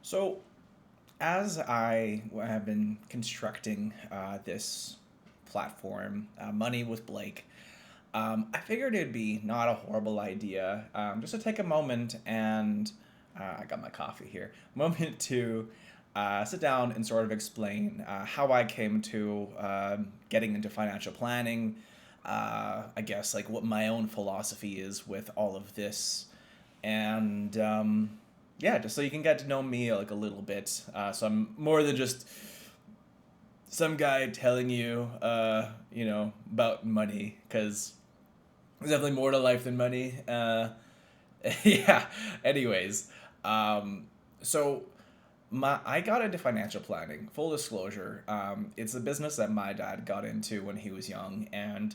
So, as I have been constructing this platform, Money with Blake, I figured it'd be not a horrible idea just to take a moment and I got my coffee here, moment to sit down and sort of explain how I came to getting into financial planning. I guess like what my own philosophy is with all of this, and yeah, just so you can get to know me like a little bit. So I'm more than just some guy telling you, about money, because there's definitely more to life than money. Yeah. Anyways, um, so I got into financial planning. Full disclosure, it's a business that my dad got into when he was young, and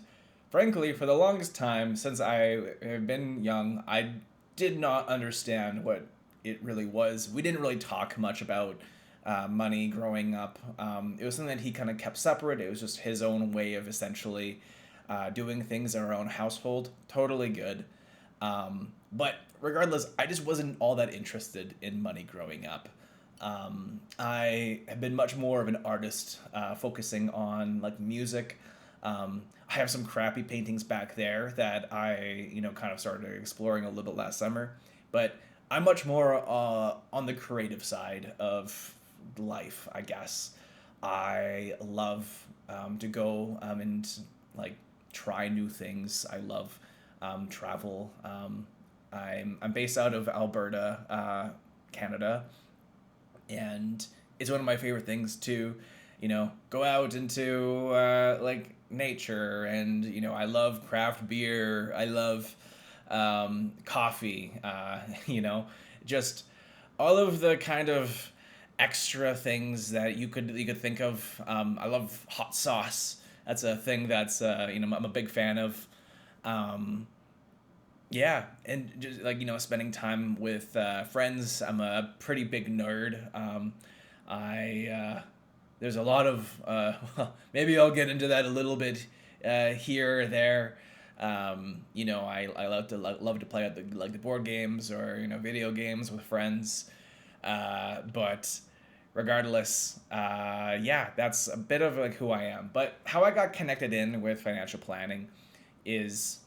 frankly, for the longest time since I have been young, I did not understand what it really was. We didn't really talk much about money growing up. It was something that he kind of kept separate. It was just his own way of essentially doing things in our own household. Totally good. But regardless, I just wasn't all that interested in money growing up. I have been much more of an artist, focusing on like music. I have some crappy paintings back there that I kind of started exploring a little bit last summer. But I'm much more on the creative side of life, I guess. I love to go and like try new things. I love travel. I'm based out of Alberta, Canada, and it's one of my favorite things to, go out into like nature, and I love craft beer. I love coffee. Just all of the kind of extra things that you could think of. I love hot sauce. That's a thing that's I'm a big fan of. Um, yeah, and just like spending time with friends. I'm a pretty big nerd. I There's a lot of well, maybe I'll get into that a little bit here or there. I love to play at the board games or video games with friends. But regardless, yeah, that's a bit of like who I am. But how I got connected in with financial planning is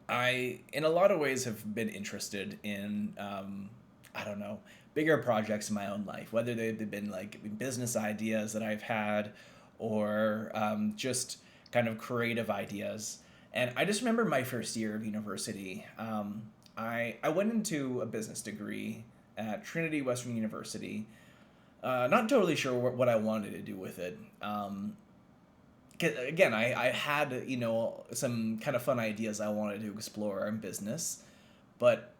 in a lot of ways, have been interested in, I don't know, bigger projects in my own life, whether they've been like business ideas that I've had or just kind of creative ideas. And I just remember my first year of university. I went into a business degree at Trinity Western University. Not totally sure what I wanted to do with it. 'Cause, again, I had some kind of fun ideas I wanted to explore in business, but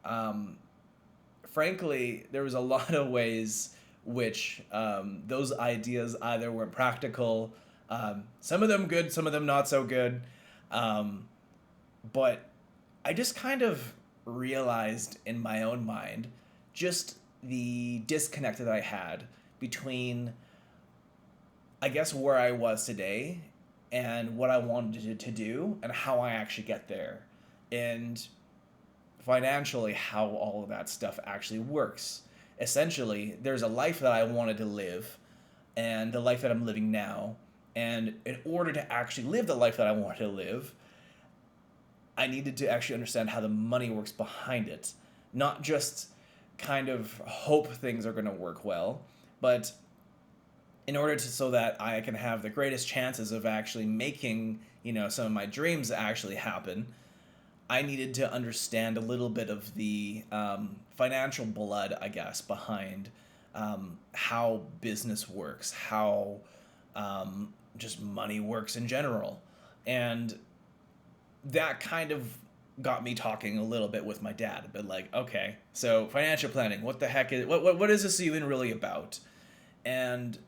um, frankly, there was a lot of ways which those ideas either weren't practical, some of them good, some of them not so good, um, but I just kind of realized in my own mind just the disconnect that I had between, I guess, where I was today and what I wanted to do and how I actually get there. And financially, how all of that stuff actually works. Essentially, there's a life that I wanted to live and the life that I'm living now. And in order to actually live the life that I wanted to live, I needed to actually understand how the money works behind it. Not just kind of hope things are going to work well, but in order to so that I can have the greatest chances of actually making some of my dreams actually happen, I needed to understand a little bit of the financial blood, I guess, behind how business works, how just money works in general, and that kind of got me talking a little bit with my dad. But like, okay, so financial planning, what the heck is what is this even really about? And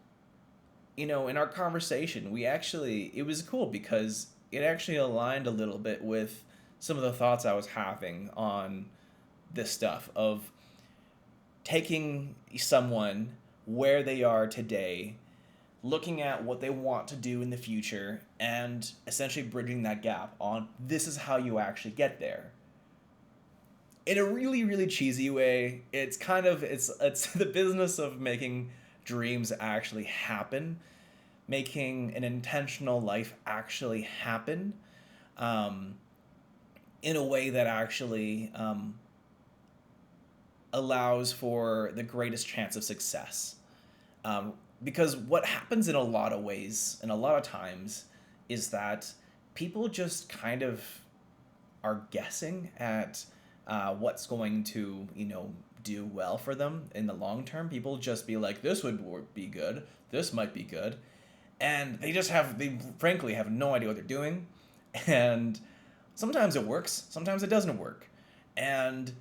in our conversation, it was cool because it actually aligned a little bit with some of the thoughts I was having on this stuff of taking someone where they are today, looking at what they want to do in the future, and essentially bridging that gap on this is how you actually get there. in a really really cheesy way, it's kind of it's the business of making dreams actually happen, making an intentional life actually happen, um, in a way that actually allows for the greatest chance of success. Um, because what happens in a lot of ways and a lot of times is that people just kind of are guessing at what's going to, do well for them in the long term. People just be like, this be good, this might be good. And they frankly have no idea what they're doing. And sometimes it works, sometimes it doesn't work. And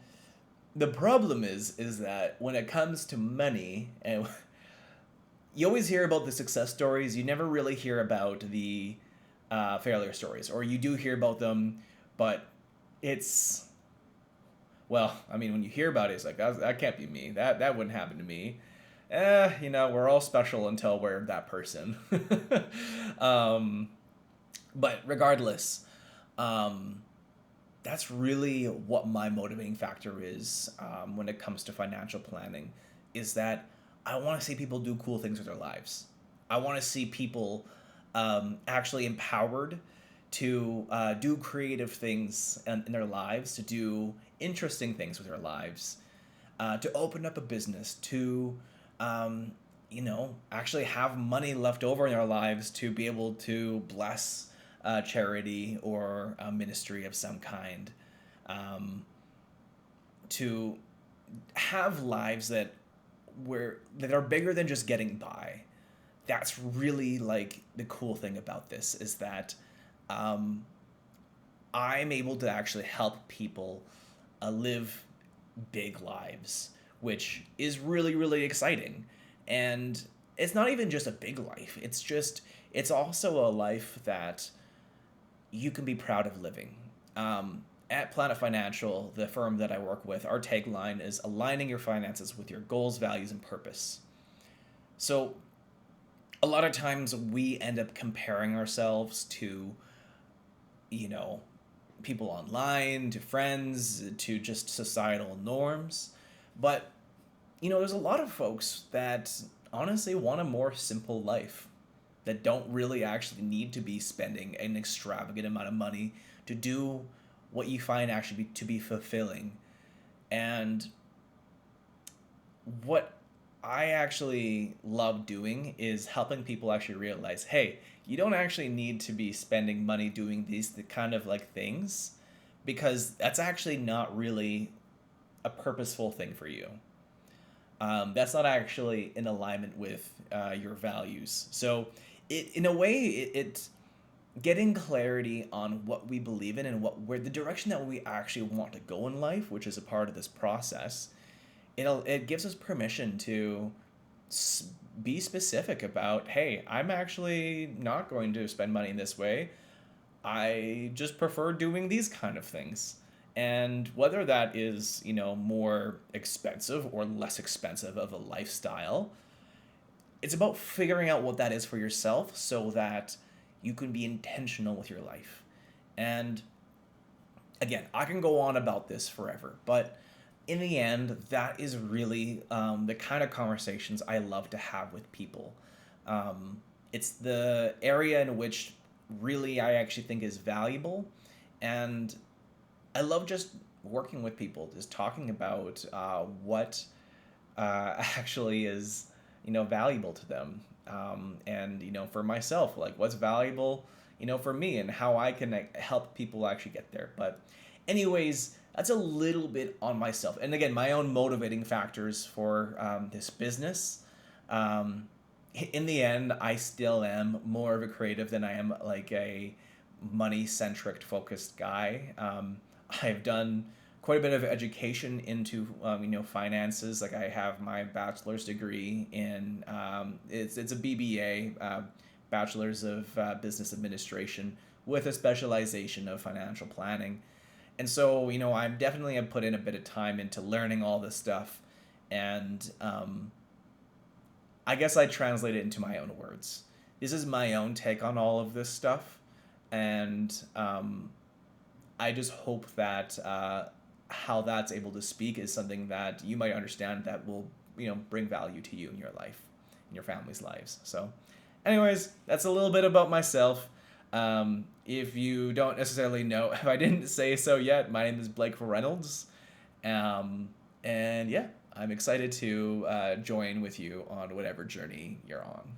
the problem is that when it comes to money, and you always hear about the success stories, you never really hear about the failure stories, or you do hear about them, but it's, well, I mean, when you hear about it, it's like that can't be me. That wouldn't happen to me. We're all special until we're that person. um, but regardless, um, that's really what my motivating factor is, when it comes to financial planning, is that I want to see people do cool things with their lives. I want to see people actually empowered to do creative things in their lives, to do interesting things with their lives, to open up a business, to actually have money left over in their lives to be able to bless charity or a ministry of some kind, um, to have lives that are bigger than just getting by. That's really like the cool thing about this, is that um, I'm able to actually help people live big lives, which is really, really exciting. And it's not even just a big life, it's also a life that you can be proud of living. At Planet Financial, the firm that I work with, our tagline is aligning your finances with your goals, values, and purpose. So, a lot of times we end up comparing ourselves to, you know, people online, to friends, to just societal norms. But, there's a lot of folks that honestly want a more simple life, that don't really actually need to be spending an extravagant amount of money to do what you find actually to be fulfilling. And what I actually love doing is helping people actually realize, hey, you don't actually need to be spending money doing the kind of like things, because that's actually not really a purposeful thing for you. That's not actually in alignment with your values. So, in a way, it getting clarity on what we believe in and where the direction that we actually want to go in life, which is a part of this process, it gives us permission to be specific about, hey, I'm actually not going to spend money in this way. I just prefer doing these kind of things. And whether that is, more expensive or less expensive of a lifestyle, it's about figuring out what that is for yourself so that you can be intentional with your life. And again, I can go on about this forever, but in the end, that is really the kind of conversations I love to have with people. It's the area in which really I actually think is valuable. And I love just working with people, just talking about what actually is, valuable to them. And, for myself, like what's valuable, for me, and how I can help people actually get there. But anyways, that's a little bit on myself. And again, my own motivating factors for this business. Um, in the end, I still am more of a creative than I am like a money-centric focused guy. I've done quite a bit of education into finances. Like I have my bachelor's degree in it's a BBA, bachelor's of business administration, with a specialization of financial planning. And so I'm definitely have put in a bit of time into learning all this stuff, and I guess I translate it into my own words. This is my own take on all of this stuff, and I just hope that how that's able to speak is something that you might understand that will, bring value to you in your life, in your family's lives. So, anyways, that's a little bit about myself. If you don't necessarily know, if I didn't say so yet, my name is Blake Reynolds. And yeah, I'm excited to join with you on whatever journey you're on.